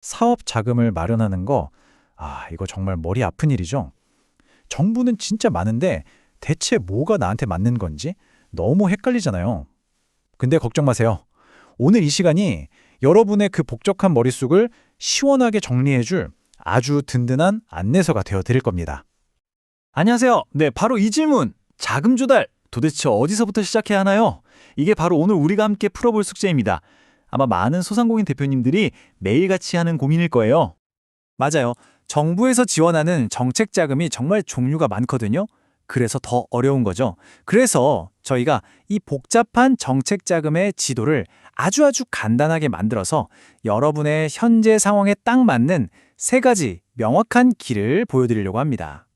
사업 자금을 마련하는 거, 이거 정말 머리 아픈 일이죠. 정보는 진짜 많은데 대체 뭐가 나한테 맞는 건지 너무 헷갈리잖아요. 근데 걱정 마세요. 오늘 이 시간이 여러분의 그 복잡한 머릿속을 시원하게 정리해줄 아주 든든한 안내서가 되어 드릴 겁니다. 안녕하세요. 네, 바로 이 질문. 자금 조달. 도대체 어디서부터 시작해야 하나요? 이게 바로 오늘 우리가 함께 풀어볼 숙제입니다. 아마 많은 소상공인 대표님들이 매일같이 하는 고민일 거예요. 맞아요. 정부에서 지원하는 정책 자금이 정말 종류가 많거든요. 그래서 더 어려운 거죠. 그래서 저희가 이 복잡한 정책 자금의 지도를 아주 간단하게 만들어서 여러분의 현재 상황에 딱 맞는 세 가지 명확한 길을 보여드리려고 합니다.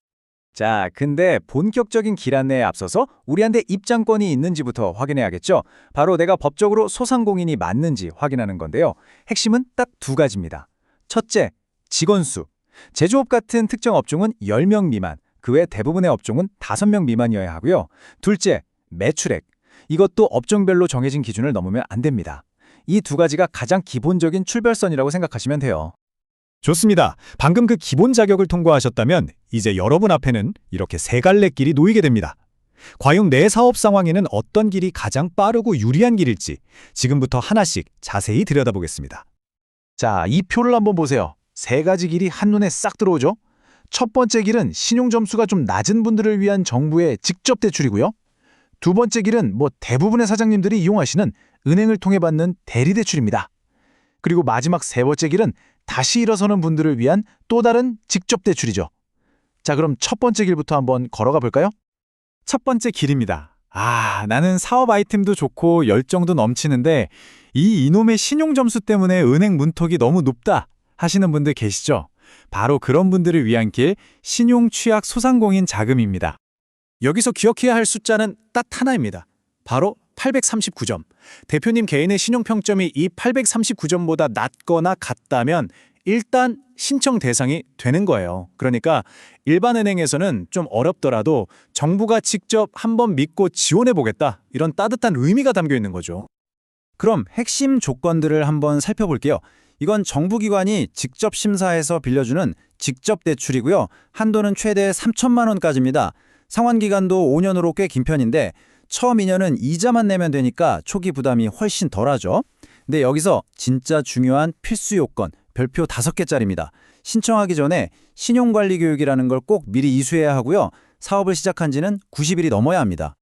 자, 근데 본격적인 길 안내에 앞서서 우리한테 입장권이 있는지부터 확인해야겠죠? 바로 내가 법적으로 소상공인이 맞는지 확인하는 건데요. 핵심은 딱 두 가지입니다. 첫째, 직원 수. 제조업 같은 특정 업종은 10명 미만, 그 외 대부분의 업종은 5명 미만이어야 하고요. 둘째, 매출액. 이것도 업종별로 정해진 기준을 넘으면 안 됩니다. 이 두 가지가 가장 기본적인 출발선이라고 생각하시면 돼요. 좋습니다. 방금 그 기본 자격을 통과하셨다면 이제 여러분 앞에는 이렇게 세 갈래 길이 놓이게 됩니다. 과연 내 사업 상황에는 어떤 길이 가장 빠르고 유리한 길일지 지금부터 하나씩 자세히 들여다보겠습니다. 자, 이 표를 한번 보세요. 세 가지 길이 한눈에 싹 들어오죠? 첫 번째 길은 신용 점수가 좀 낮은 분들을 위한 정부의 직접 대출이고요. 두 번째 길은 대부분의 사장님들이 이용하시는 은행을 통해 받는 대리 대출입니다. 그리고 마지막 세 번째 길은 다시 일어서는 분들을 위한 또 다른 직접 대출이죠. 자, 그럼 첫 번째 길부터 한번 걸어가 볼까요? 첫 번째 길입니다. 나는 사업 아이템도 좋고 열정도 넘치는데 이 이놈의 신용 점수 때문에 은행 문턱이 너무 높다 하시는 분들 계시죠? 바로 그런 분들을 위한 길, 신용 취약 소상공인 자금입니다. 여기서 기억해야 할 숫자는 딱 하나입니다. 바로 839점. 대표님 개인의 신용평점이 이 839점보다 낮거나 같다면 일단 신청 대상이 되는 거예요. 그러니까 일반 은행에서는 좀 어렵더라도 정부가 직접 한번 믿고 지원해보겠다. 이런 따뜻한 의미가 담겨 있는 거죠. 그럼 핵심 조건들을 한번 살펴볼게요. 이건 정부기관이 직접 심사해서 빌려주는 직접 대출이고요. 한도는 최대 3천만 원까지입니다. 상환기간도 5년으로 꽤 긴 편인데 처음 2년은 이자만 내면 되니까 초기 부담이 훨씬 덜하죠. 근데 여기서 진짜 중요한 필수 요건, 별표 5개짜리입니다. 신청하기 전에 신용관리 교육이라는 걸 꼭 미리 이수해야 하고요. 사업을 시작한 지는 90일이 넘어야 합니다.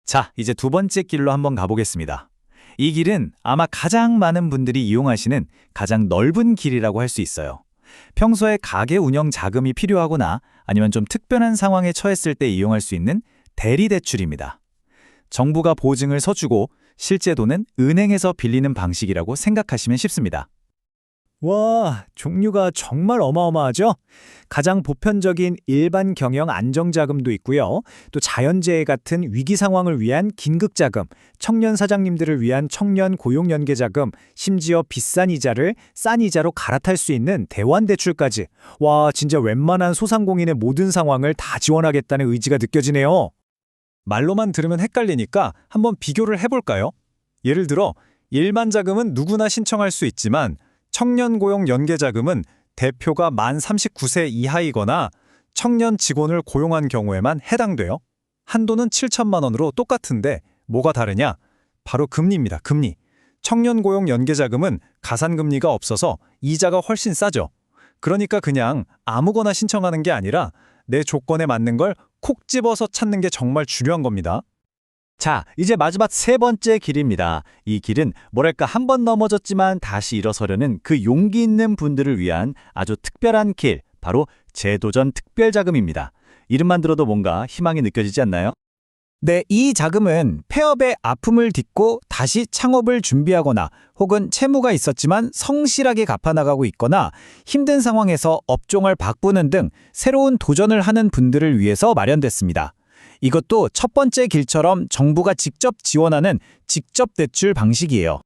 자, 이제 두 번째 길로 한번 가보겠습니다. 이 길은 아마 가장 많은 분들이 이용하시는 가장 넓은 길이라고 할 수 있어요. 평소에 가게 운영 자금이 필요하거나 아니면 좀 특별한 상황에 처했을 때 이용할 수 있는 대리대출입니다. 정부가 보증을 서주고 실제 돈은 은행에서 빌리는 방식이라고 생각하시면 쉽습니다. 와, 종류가 정말 어마어마하죠? 가장 보편적인 일반 경영 안정자금도 있고요. 또 자연재해 같은 위기 상황을 위한 긴급자금, 청년 사장님들을 위한 청년 고용연계자금, 심지어 비싼 이자를 싼 이자로 갈아탈 수 있는 대환대출까지. 와, 진짜 웬만한 소상공인의 모든 상황을 다 지원하겠다는 의지가 느껴지네요. 말로만 들으면 헷갈리니까 한번 비교를 해볼까요? 예를 들어 일반 자금은 누구나 신청할 수 있지만 청년 고용 연계자금은 대표가 만 39세 이하이거나 청년 직원을 고용한 경우에만 해당돼요. 한도는 7천만 원으로 똑같은데 뭐가 다르냐? 바로 금리입니다. 금리. 청년 고용 연계자금은 가산금리가 없어서 이자가 훨씬 싸죠. 그러니까 그냥 아무거나 신청하는 게 아니라 내 조건에 맞는 걸 콕 집어서 찾는 게 정말 중요한 겁니다. 자, 이제 마지막 세 번째 길입니다. 이 길은 뭐랄까 한 번 넘어졌지만 다시 일어서려는 그 용기 있는 분들을 위한 아주 특별한 길, 바로 재도전 특별자금입니다. 이름만 들어도 뭔가 희망이 느껴지지 않나요? 네, 이 자금은 폐업의 아픔을 딛고 다시 창업을 준비하거나 혹은 채무가 있었지만 성실하게 갚아나가고 있거나 힘든 상황에서 업종을 바꾸는 등 새로운 도전을 하는 분들을 위해서 마련됐습니다. 이것도 첫 번째 길처럼 정부가 직접 지원하는 직접 대출 방식이에요.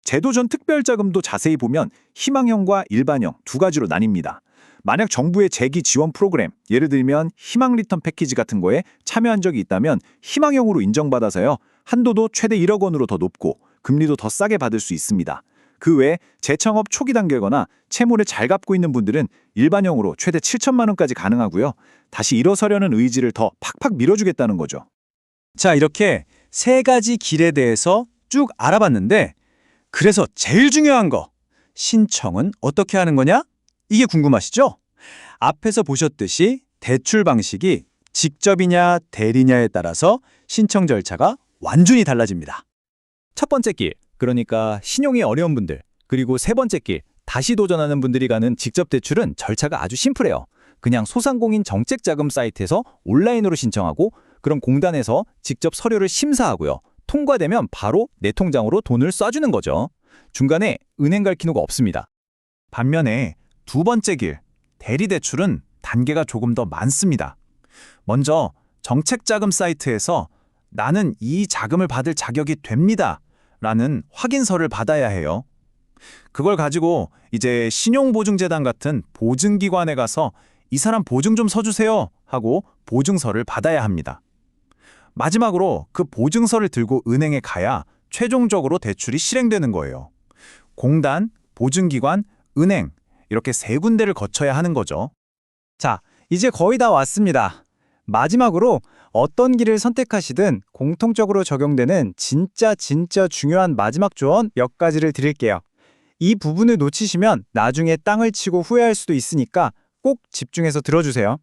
제도전 특별자금도 자세히 보면 희망형과 일반형 두 가지로 나뉩니다. 만약 정부의 재기 지원 프로그램, 예를 들면 희망 리턴 패키지 같은 거에 참여한 적이 있다면 희망형으로 인정받아서요. 한도도 최대 1억 원으로 더 높고 금리도 더 싸게 받을 수 있습니다. 그 외에 재창업 초기 단계거나 채무를 잘 갚고 있는 분들은 일반형으로 최대 7천만 원까지 가능하고요. 다시 일어서려는 의지를 더 팍팍 밀어주겠다는 거죠. 자, 이렇게 세 가지 길에 대해서 쭉 알아봤는데 그래서 제일 중요한 거, 신청은 어떻게 하는 거냐? 이게 궁금하시죠? 앞에서 보셨듯이 대출 방식이 직접이냐 대리냐에 따라서 신청 절차가 완전히 달라집니다. 첫 번째 길, 그러니까 신용이 어려운 분들, 그리고 세 번째 길, 다시 도전하는 분들이 가는 직접 대출은 절차가 아주 심플해요. 그냥 소상공인 정책자금 사이트에서 온라인으로 신청하고 그럼 공단에서 직접 서류를 심사하고요. 통과되면 바로 내 통장으로 돈을 쏴주는 거죠. 중간에 은행 갈 필요가 없습니다. 반면에 두 번째 길, 대리대출은 단계가 조금 더 많습니다. 먼저 정책자금 사이트에서 나는 이 자금을 받을 자격이 됩니다. 라는 확인서를 받아야 해요. 그걸 가지고 이제 신용보증재단 같은 보증기관에 가서 이 사람 보증 좀 서주세요 하고 보증서를 받아야 합니다. 마지막으로 그 보증서를 들고 은행에 가야 최종적으로 대출이 실행되는 거예요. 공단, 보증기관, 은행 이렇게 세 군데를 거쳐야 하는 거죠. 자, 이제 거의 다 왔습니다. 마지막으로 어떤 길을 선택하시든 공통적으로 적용되는 진짜 중요한 마지막 조언 몇 가지를 드릴게요. 이 부분을 놓치시면 나중에 땅을 치고 후회할 수도 있으니까 꼭 집중해서 들어주세요.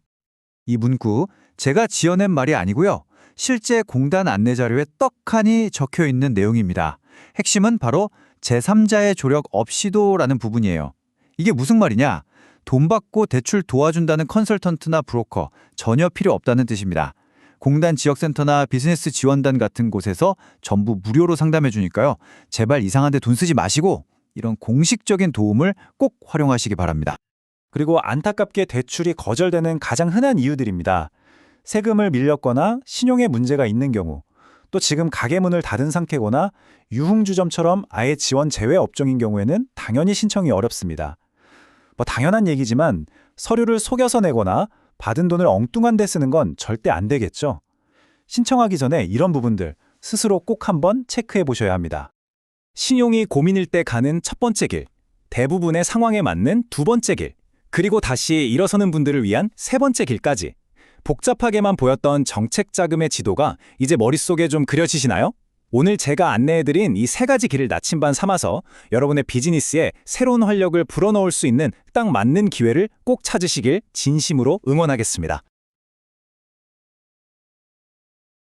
이 문구 제가 지어낸 말이 아니고요. 실제 공단 안내 자료에 떡하니 적혀 있는 내용입니다. 핵심은 바로 제3자의 조력 없이도라는 부분이에요. 이게 무슨 말이냐? 돈 받고 대출 도와준다는 컨설턴트나 브로커 전혀 필요 없다는 뜻입니다. 공단 지역센터나 비즈니스 지원단 같은 곳에서 전부 무료로 상담해 주니까요. 제발 이상한 데 돈 쓰지 마시고 이런 공식적인 도움을 꼭 활용하시기 바랍니다. 그리고 안타깝게 대출이 거절되는 가장 흔한 이유들입니다. 세금을 밀렸거나 신용에 문제가 있는 경우, 또 지금 가게 문을 닫은 상태거나 유흥주점처럼 아예 지원 제외 업종인 경우에는 당연히 신청이 어렵습니다. 뭐 당연한 얘기지만 서류를 속여서 내거나 받은 돈을 엉뚱한 데 쓰는 건 절대 안 되겠죠. 신청하기 전에 이런 부분들 스스로 꼭 한번 체크해 보셔야 합니다. 신용이 고민일 때 가는 첫 번째 길, 대부분의 상황에 맞는 두 번째 길, 그리고 다시 일어서는 분들을 위한 세 번째 길까지. 복잡하게만 보였던 정책자금의 지도가 이제 머릿속에 좀 그려지시나요? 오늘 제가 안내해드린 이 세 가지 길을 나침반 삼아서 여러분의 비즈니스에 새로운 활력을 불어넣을 수 있는 딱 맞는 기회를 꼭 찾으시길 진심으로 응원하겠습니다.